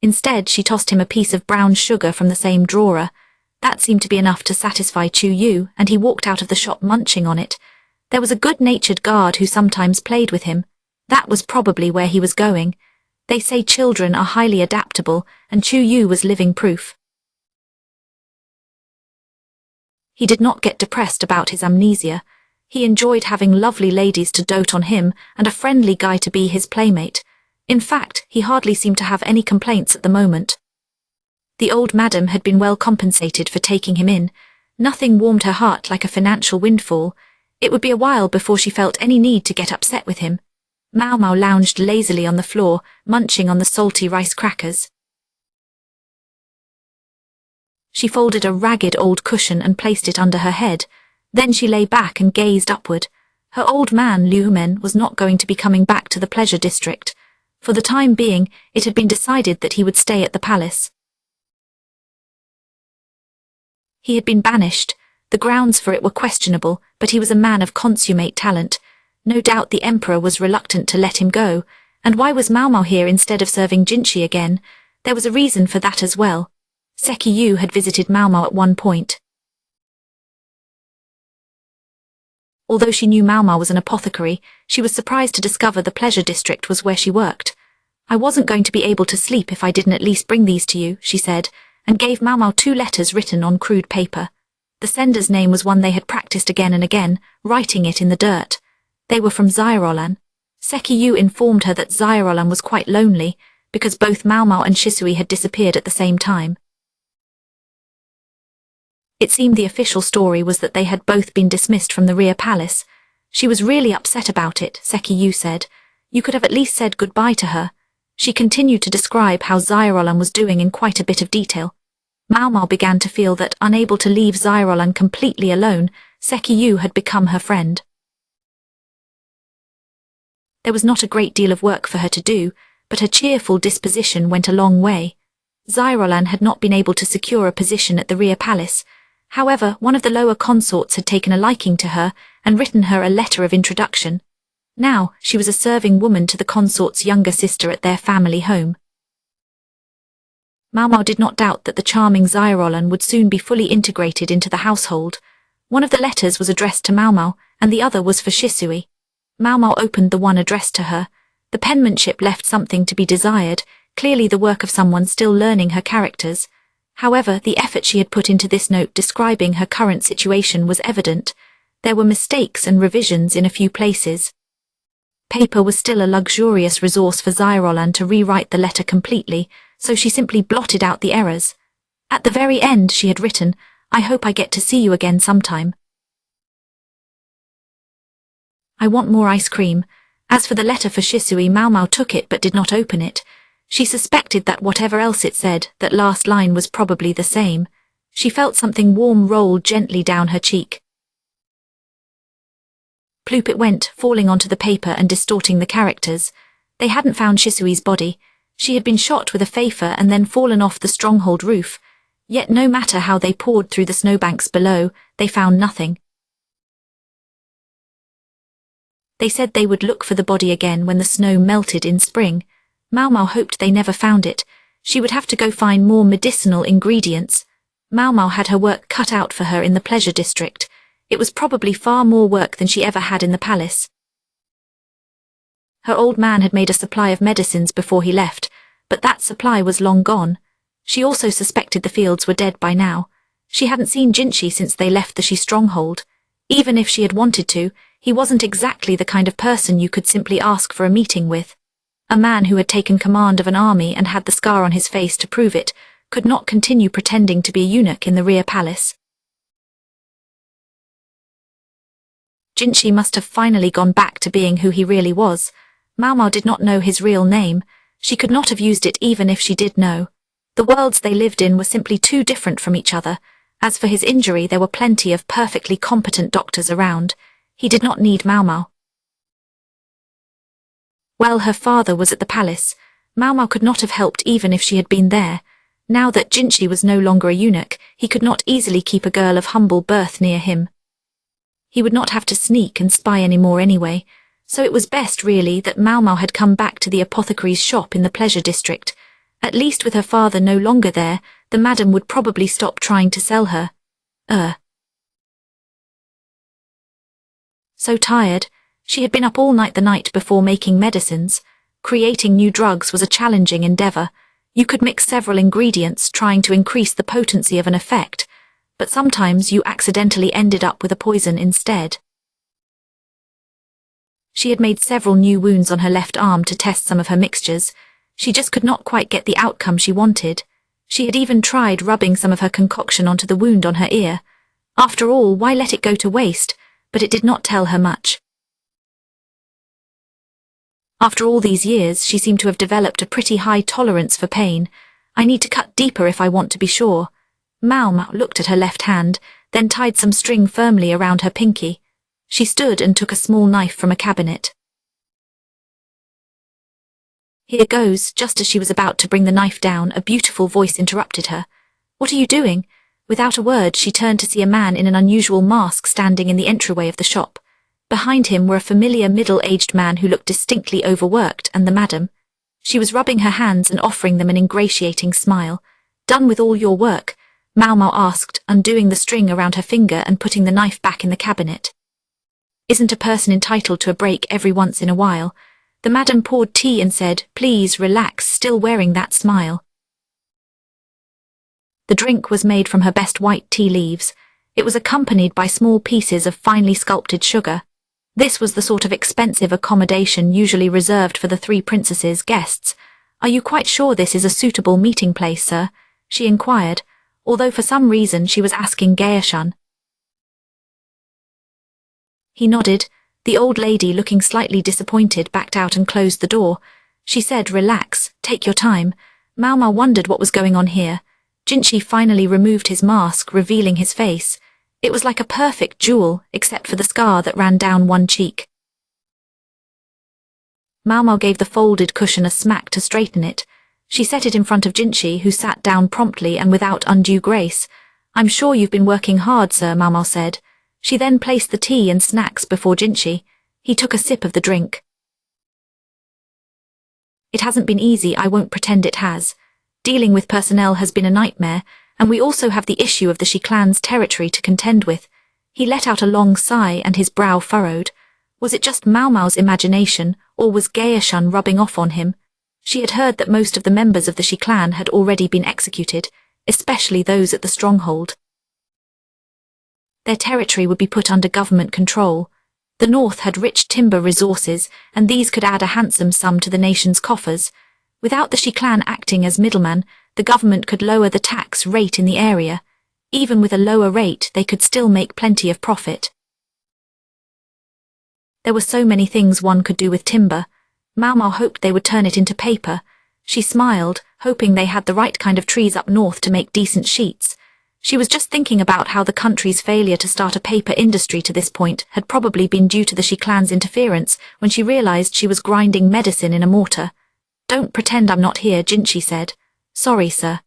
Instead, she tossed him a piece of brown sugar from the same drawer. That seemed to be enough to satisfy Chu Yu, and he walked out of the shop munching on it. There was a good-natured guard who sometimes played with him. That was probably where he was going. They say children are highly adaptable, and Chu Yu was living proof. He did not get depressed about his amnesia. He enjoyed having lovely ladies to dote on him and a friendly guy to be his playmate. In fact, he hardly seemed to have any complaints at the moment. The old madam had been well compensated for taking him in. Nothing warmed her heart like a financial windfall. It would be a while before she felt any need to get upset with him. Maomao lounged lazily on the floor, munching on the salty rice crackers. She folded a ragged old cushion and placed it under her head. Then she lay back and gazed upward. Her old man, Liu Men, was not going to be coming back to the pleasure district. For the time being, it had been decided that he would stay at the palace. He had been banished. The grounds for it were questionable, but he was a man of consummate talent. No doubt the emperor was reluctant to let him go. And why was Maomao here instead of serving Jinchi again? There was a reason for that as well. Seki Yu had visited Maomao at one point. Although she knew Maomao was an apothecary, she was surprised to discover the pleasure district was where she worked. "I wasn't going to be able to sleep if I didn't at least bring these to you," she said, and gave Maomao 2 letters written on crude paper. The sender's name was one they had practiced again and again, writing it in the dirt. They were from Xiaorolan. Seki Yu informed her that Xiaorolan was quite lonely, because both Maomao and Shisui had disappeared at the same time. It seemed the official story was that they had both been dismissed from the rear palace. She was really upset about it, Seki Yu said. You could have at least said goodbye to her. She continued to describe how Xiaorolan was doing in quite a bit of detail. Maomao began to feel that, unable to leave Xiaorolan completely alone, Seki Yu had become her friend. There was not a great deal of work for her to do, but her cheerful disposition went a long way. Xiaorolan had not been able to secure a position at the rear palace. However, one of the lower consorts had taken a liking to her and written her a letter of introduction. Now, she was a serving woman to the consort's younger sister at their family home. Maomao did not doubt that the charming Xiaorolan would soon be fully integrated into the household. One of the letters was addressed to Maomao, and the other was for Shisui. Maomao opened the one addressed to her. The penmanship left something to be desired, clearly the work of someone still learning her characters. However, the effort she had put into this note describing her current situation was evident. There were mistakes and revisions in a few places. Paper was still a luxurious resource for Xiaorolan to rewrite the letter completely, so she simply blotted out the errors. At the very end she had written, "I hope I get to see you again sometime. I want more ice cream." As for the letter for Shisui, Maomao took it but did not open it. She suspected that whatever else it said, that last line was probably the same. She felt something warm roll gently down her cheek. Ploop it went, falling onto the paper and distorting the characters. They hadn't found Shisui's body. She had been shot with a Pfeffer and then fallen off the stronghold roof. Yet no matter how they poured through the snowbanks below, they found nothing. They said they would look for the body again when the snow melted in spring. Maomao hoped they never found it. She would have to go find more medicinal ingredients. Maomao had her work cut out for her in the pleasure district. It was probably far more work than she ever had in the palace. Her old man had made a supply of medicines before he left, but that supply was long gone. She also suspected the fields were dead by now. She hadn't seen Jinchi since they left the Shi stronghold. Even if she had wanted to, he wasn't exactly the kind of person you could simply ask for a meeting with. A man who had taken command of an army and had the scar on his face to prove it could not continue pretending to be a eunuch in the rear palace. Jinchi must have finally gone back to being who he really was. Maomao did not know his real name. She could not have used it even if she did know. The worlds they lived in were simply too different from each other. As for his injury, there were plenty of perfectly competent doctors around. He did not need Maomao. Well, her father was at the palace. Maomao could not have helped even if she had been there. Now that Jinchi was no longer a eunuch, he could not easily keep a girl of humble birth near him. He would not have to sneak and spy anymore anyway, so it was best really that Maomao had come back to the apothecary's shop in the pleasure district. At least with her father no longer there, the madam would probably stop trying to sell her. So tired, she had been up all night the night before making medicines. Creating new drugs was a challenging endeavor. You could mix several ingredients trying to increase the potency of an effect, but sometimes you accidentally ended up with a poison instead. She had made several new wounds on her left arm to test some of her mixtures. She just could not quite get the outcome she wanted. She had even tried rubbing some of her concoction onto the wound on her ear. After all, why let it go to waste? But it did not tell her much. After all these years, she seemed to have developed a pretty high tolerance for pain. I need to cut deeper if I want to be sure. Maomao looked at her left hand, then tied some string firmly around her pinky. She stood and took a small knife from a cabinet. Here goes. Just as she was about to bring the knife down, a beautiful voice interrupted her. What are you doing? Without a word, she turned to see a man in an unusual mask standing in the entryway of the shop. Behind him were a familiar middle-aged man who looked distinctly overworked and the madam. She was rubbing her hands and offering them an ingratiating smile. Done with all your work? Maomao asked, undoing the string around her finger and putting the knife back in the cabinet. Isn't a person entitled to a break every once in a while? The madam poured tea and said, please relax, still wearing that smile. The drink was made from her best white tea leaves. It was accompanied by small pieces of finely sculpted sugar. This was the sort of expensive accommodation usually reserved for the three princesses' guests. Are you quite sure this is a suitable meeting place, sir? She inquired, although for some reason she was asking Gaoshun. He nodded. The old lady, looking slightly disappointed, backed out and closed the door. She said, relax, take your time. Maomao wondered what was going on here. Jinchi finally removed his mask, revealing his face. It was like a perfect jewel, except for the scar that ran down one cheek. Maomao gave the folded cushion a smack to straighten it. She set it in front of Jinchi, who sat down promptly and without undue grace. I'm sure you've been working hard, sir, Maomao said. She then placed the tea and snacks before Jinchi. He took a sip of the drink. It hasn't been easy, I won't pretend it has. Dealing with personnel has been a nightmare, and we also have the issue of the Shi clan's territory to contend with. He let out a long sigh and his brow furrowed. Was it just Maomao's imagination, or was Gaoshun rubbing off on him? She had heard that most of the members of the Shi clan had already been executed, especially those at the stronghold. Their territory would be put under government control. The north had rich timber resources, and these could add a handsome sum to the nation's coffers. Without the Shi clan acting as middleman, the government could lower the tax rate in the area. Even with a lower rate, they could still make plenty of profit. There were so many things one could do with timber. Maomao hoped they would turn it into paper. She smiled, hoping they had the right kind of trees up north to make decent sheets. She was just thinking about how the country's failure to start a paper industry to this point had probably been due to the Shi clan's interference when she realized she was grinding medicine in a mortar. Don't pretend I'm not here, Jinchi said. Sorry, sir.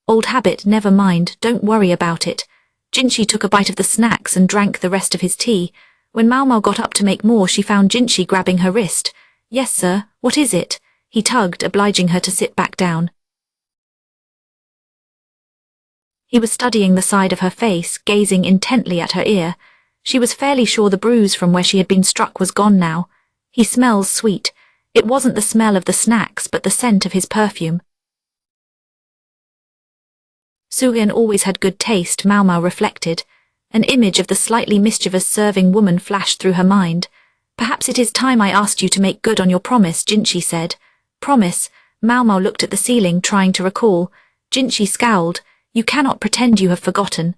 Old habit, never mind, don't worry about it. Jinchi took a bite of the snacks and drank the rest of his tea. When Maomao got up to make more, she found Jinchi grabbing her wrist. Yes, sir, what is it? He tugged, obliging her to sit back down. He was studying the side of her face, gazing intently at her ear. She was fairly sure the bruise from where she had been struck was gone now. He smells sweet. It wasn't the smell of the snacks, but the scent of his perfume. Suyan always had good taste, Maomao reflected. An image of the slightly mischievous serving woman flashed through her mind. Perhaps it is time I asked you to make good on your promise, Jinchi said. Promise? Maomao looked at the ceiling, trying to recall. Jinchi scowled. You cannot pretend you have forgotten.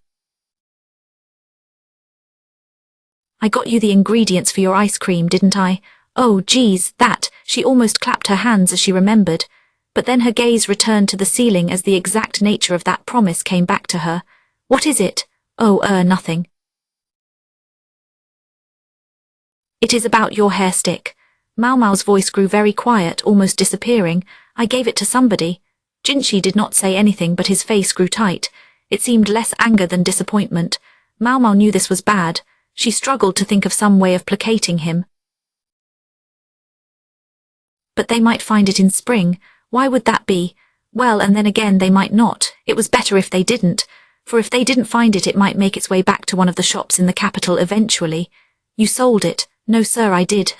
I got you the ingredients for your ice cream, didn't I? Oh, geez, that. She almost clapped her hands as she remembered. But then her gaze returned to the ceiling as the exact nature of that promise came back to her. What is it? Oh, nothing. It is about your hair stick. Maomao's voice grew very quiet, almost disappearing. I gave it to somebody. Jinchi did not say anything, but his face grew tight. It seemed less anger than disappointment. Maomao knew this was bad. She struggled to think of some way of placating him. But they might find it in spring. Why would that be? Well, and then again they might not. It was better if they didn't, for if they didn't find it, it might make its way back to one of the shops in the capital eventually. You sold it? No sir, I did,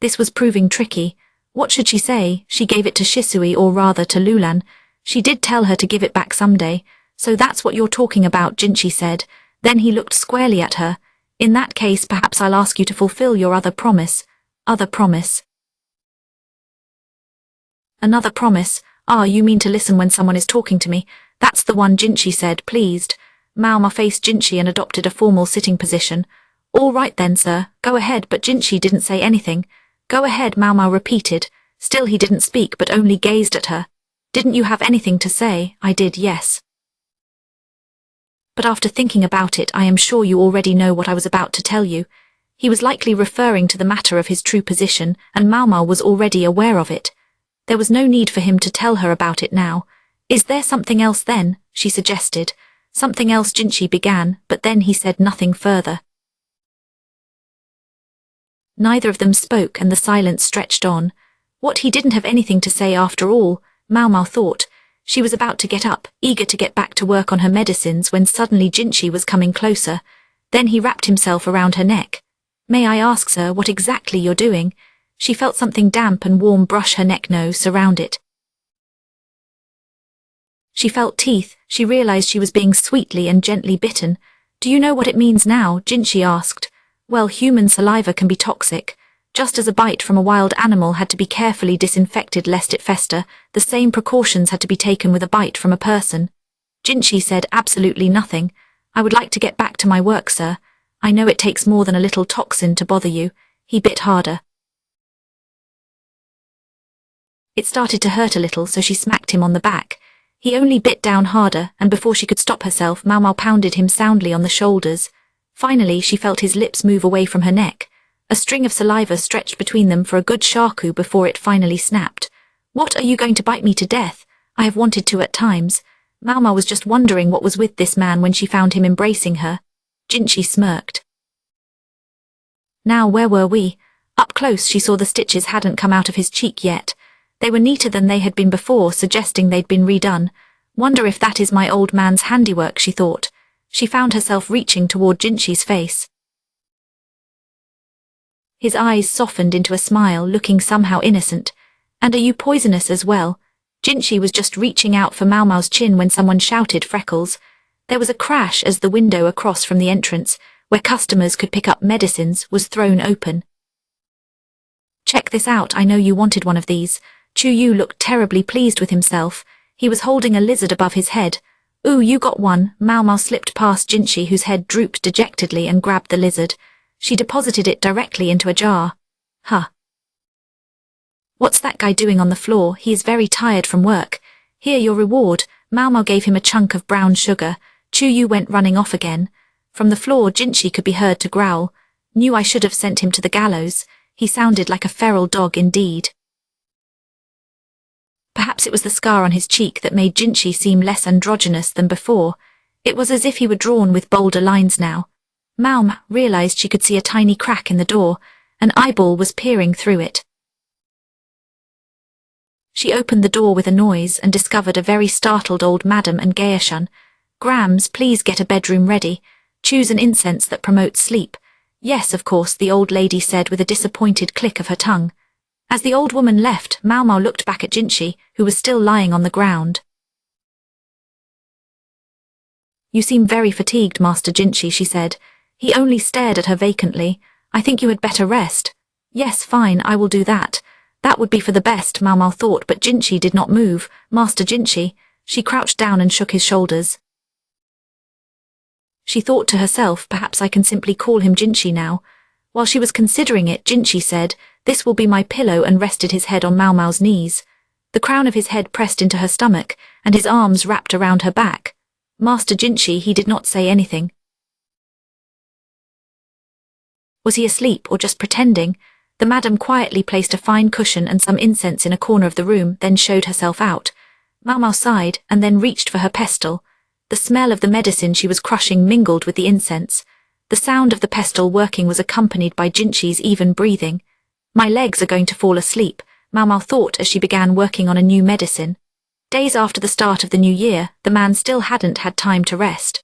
This was proving tricky. What should she say? She gave it to Shisui, or rather to Lulan. She did tell her to give it back someday. So that's what you're talking about, Jinchi said. Then he looked squarely at her. In that case, perhaps I'll ask you to fulfill your other promise. Other promise? Another promise? Ah, you mean to listen when someone is talking to me? That's the one, Jinchi said, pleased. Maomao faced Jinchi and adopted a formal sitting position. All right then, sir, go ahead, but Jinchi didn't say anything. Go ahead, Maomao repeated. Still he didn't speak but only gazed at her. Didn't you have anything to say? I did, yes. But after thinking about it, I am sure you already know what I was about to tell you. He was likely referring to the matter of his true position, and Maomao was already aware of it. There was no need for him to tell her about it now. Is there something else then? She suggested. Something else, Jinchi began, but then he said nothing further. Neither of them spoke, and the silence stretched on. What, he didn't have anything to say after all, Maomao thought. She was about to get up, eager to get back to work on her medicines, when suddenly Jinchi was coming closer. Then he wrapped himself around her neck. May I ask, sir, what exactly you're doing? She felt something damp and warm brush her neck, surround it. She felt teeth. She realized she was being sweetly and gently bitten. Do you know what it means now? Jinchi asked. Well, human saliva can be toxic. Just as a bite from a wild animal had to be carefully disinfected lest it fester, the same precautions had to be taken with a bite from a person. Jinchi said absolutely nothing. I would like to get back to my work, sir. I know it takes more than a little toxin to bother you. He bit harder. It started to hurt a little, so she smacked him on the back. He only bit down harder, and before she could stop herself, Maomao pounded him soundly on the shoulders. Finally, she felt his lips move away from her neck. A string of saliva stretched between them for a good shaku before it finally snapped. What, are you going to bite me to death? I have wanted to at times. Maomao was just wondering what was with this man when she found him embracing her. Jinchi smirked. Now where were we? Up close she saw the stitches hadn't come out of his cheek yet. They were neater than they had been before, suggesting they'd been redone. Wonder if that is my old man's handiwork, she thought. She found herself reaching toward Jinchi's face. His eyes softened into a smile, looking somehow innocent. And are you poisonous as well? Jinchi was just reaching out for Maomao's chin when someone shouted Freckles. There was a crash as the window across from the entrance, where customers could pick up medicines, was thrown open. Check this out, I know you wanted one of these. Chu-Yu looked terribly pleased with himself. He was holding a lizard above his head. Ooh, you got one. Maomao slipped past Jinchi, whose head drooped dejectedly, and grabbed the lizard. She deposited it directly into a jar. Huh. What's that guy doing on the floor? He is very tired from work. Here, your reward. Maomao gave him a chunk of brown sugar. Chu-Yu went running off again. From the floor, Jinchi could be heard to growl. Knew I should have sent him to the gallows. He sounded like a feral dog indeed. Perhaps it was the scar on his cheek that made Jinchi seem less androgynous than before. It was as if he were drawn with bolder lines now. Maomao realized she could see a tiny crack in the door. An eyeball was peering through it. She opened the door with a noise and discovered a very startled old madam and Geishun. Grams, please get a bedroom ready. Choose an incense that promotes sleep. Yes, of course, the old lady said with a disappointed click of her tongue. As the old woman left, Maomao looked back at Jinchi, who was still lying on the ground. You seem very fatigued, Master Jinchi, she said. He only stared at her vacantly. I think you had better rest. Yes, fine, I will do that. That would be for the best, Maomao thought, but Jinchi did not move. Master Jinchi. She crouched down and shook his shoulders. She thought to herself, perhaps I can simply call him Jinchi now. While she was considering it, Jinchi said, this will be my pillow, and rested his head on Maomao's knees. The crown of his head pressed into her stomach, and his arms wrapped around her back. Master Jinchi, he did not say anything. Was he asleep or just pretending? The madam quietly placed a fine cushion and some incense in a corner of the room, then showed herself out. Maomao sighed, and then reached for her pestle. The smell of the medicine she was crushing mingled with the incense. The sound of the pestle working was accompanied by Jinchi's even breathing. My legs are going to fall asleep, Maomao thought as she began working on a new medicine. Days after the start of the new year, the man still hadn't had time to rest.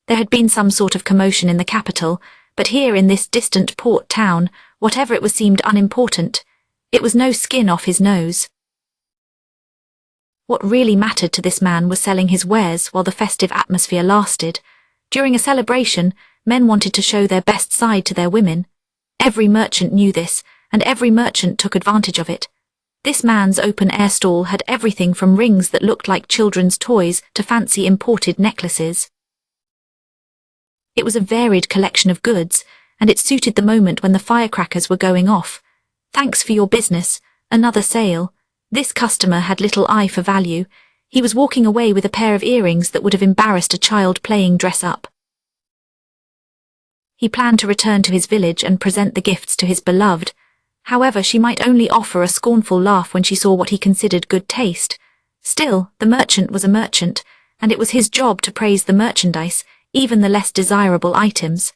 There had been some sort of commotion in the capital, but here in this distant port town, whatever it was seemed unimportant. It was no skin off his nose. What really mattered to this man was selling his wares while the festive atmosphere lasted. During a celebration, men wanted to show their best side to their women. Every merchant knew this, and every merchant took advantage of it. This man's open-air stall had everything from rings that looked like children's toys to fancy imported necklaces. It was a varied collection of goods, and it suited the moment when the firecrackers were going off. Thanks for your business, another sale. This customer had little eye for value. He was walking away with a pair of earrings that would have embarrassed a child playing dress-up. He planned to return to his village and present the gifts to his beloved. However, she might only offer a scornful laugh when she saw what he considered good taste. Still, the merchant was a merchant, and it was his job to praise the merchandise, even the less desirable items.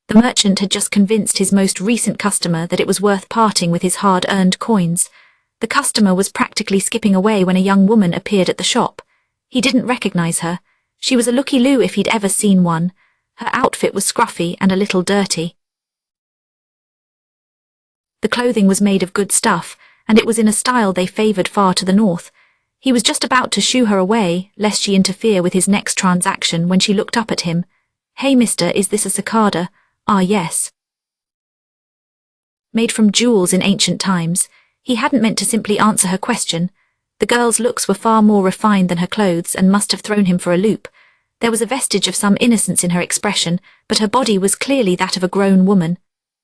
The merchant had just convinced his most recent customer that it was worth parting with his hard-earned coins. The customer was practically skipping away when a young woman appeared at the shop. He didn't recognize her. She was a looky-loo if he'd ever seen one. Her outfit was scruffy and a little dirty. The clothing was made of good stuff, and it was in a style they favored far to the north. He was just about to shoo her away, lest she interfere with his next transaction, when she looked up at him. "Hey mister, is this a cicada?" "Ah yes." Made from jewels in ancient times, he hadn't meant to simply answer her question. The girl's looks were far more refined than her clothes and must have thrown him for a loop. There was a vestige of some innocence in her expression, but her body was clearly that of a grown woman.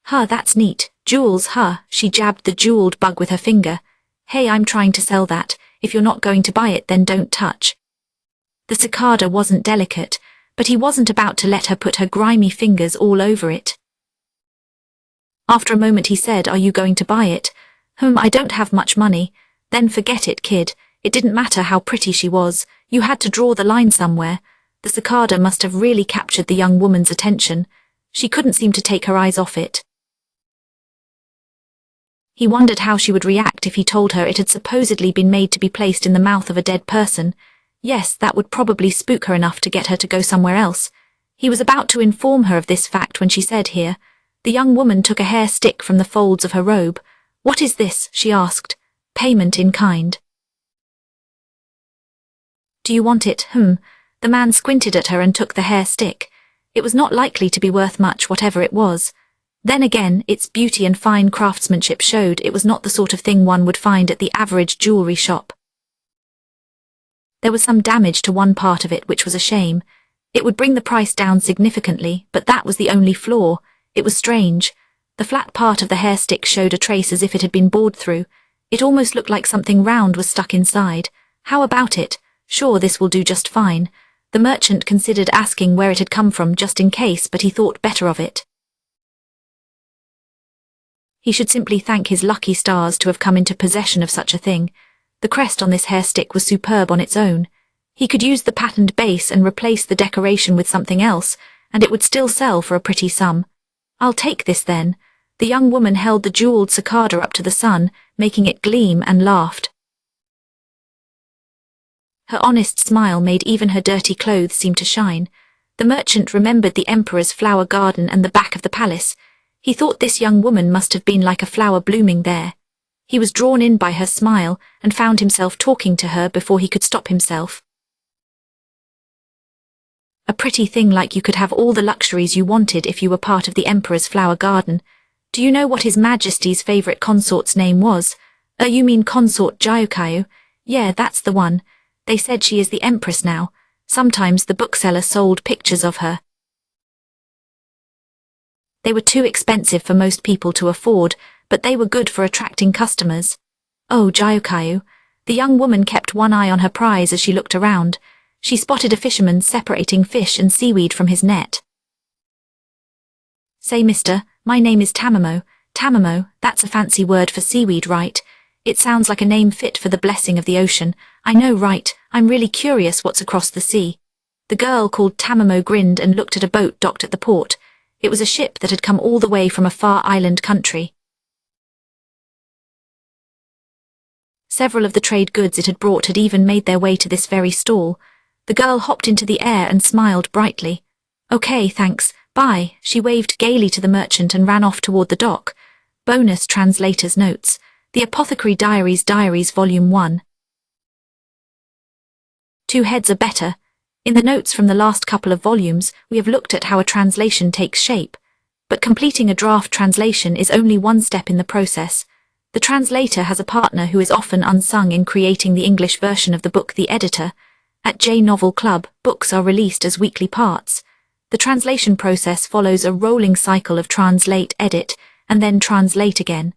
"Huh, that's neat. Jewels, huh?" She jabbed the jeweled bug with her finger. "Hey, I'm trying to sell that. If you're not going to buy it, then don't touch." The cicada wasn't delicate, but he wasn't about to let her put her grimy fingers all over it. After a moment he said, "Are you going to buy it?" I don't have much money." "Then forget it, kid. It didn't matter how pretty she was. You had to draw the line somewhere." The cicada must have really captured the young woman's attention. She couldn't seem to take her eyes off it. He wondered how she would react if he told her it had supposedly been made to be placed in the mouth of a dead person. Yes, that would probably spook her enough to get her to go somewhere else. He was about to inform her of this fact when she said, "Here." The young woman took a hair stick from the folds of her robe. "What is this?" she asked. "Payment in kind." "Do you want it?" The man squinted at her and took the hair stick. It was not likely to be worth much, whatever it was. Then again, its beauty and fine craftsmanship showed it was not the sort of thing one would find at the average jewelry shop. There was some damage to one part of it, which was a shame. It would bring the price down significantly, but that was the only flaw. It was strange. The flat part of the hair stick showed a trace as if it had been bored through. It almost looked like something round was stuck inside. "How about it?" "Sure, this will do just fine." The merchant considered asking where it had come from just in case, but he thought better of it. He should simply thank his lucky stars to have come into possession of such a thing. The crest on this hair stick was superb on its own. He could use the patterned base and replace the decoration with something else, and it would still sell for a pretty sum. "I'll take this then." The young woman held the jeweled cicada up to the sun, making it gleam, and laughed. Her honest smile made even her dirty clothes seem to shine. The merchant remembered the emperor's flower garden and the back of the palace. He thought this young woman must have been like a flower blooming there. He was drawn in by her smile and found himself talking to her before he could stop himself. A pretty thing like you could have all the luxuries you wanted if you were part of the emperor's flower garden. Do you know what His Majesty's favorite consort's name was? You mean consort Jyokayu? Yeah, that's the one. They said she is the empress now. Sometimes the bookseller sold pictures of her. They were too expensive for most people to afford, but they were good for attracting customers. "Oh, Jyokayu." The young woman kept one eye on her prize as she looked around. She spotted a fisherman separating fish and seaweed from his net. "Say, mister, my name is Tamamo." "Tamamo, that's a fancy word for seaweed, right? It sounds like a name fit for the blessing of the ocean." "I know, right? I'm really curious what's across the sea." The girl called Tamamo grinned and looked at a boat docked at the port. It was a ship that had come all the way from a far island country. Several of the trade goods it had brought had even made their way to this very stall. The girl hopped into the air and smiled brightly. "Okay, thanks, bye." She waved gaily to the merchant and ran off toward the dock. Bonus translator's notes. The Apothecary Diaries Volume 1. Two heads are better. In the notes from the last couple of volumes, we have looked at how a translation takes shape. But completing a draft translation is only one step in the process. The translator has a partner who is often unsung in creating the English version of the book, the editor. At J Novel Club, books are released as weekly parts. The translation process follows a rolling cycle of translate, edit, and then translate again.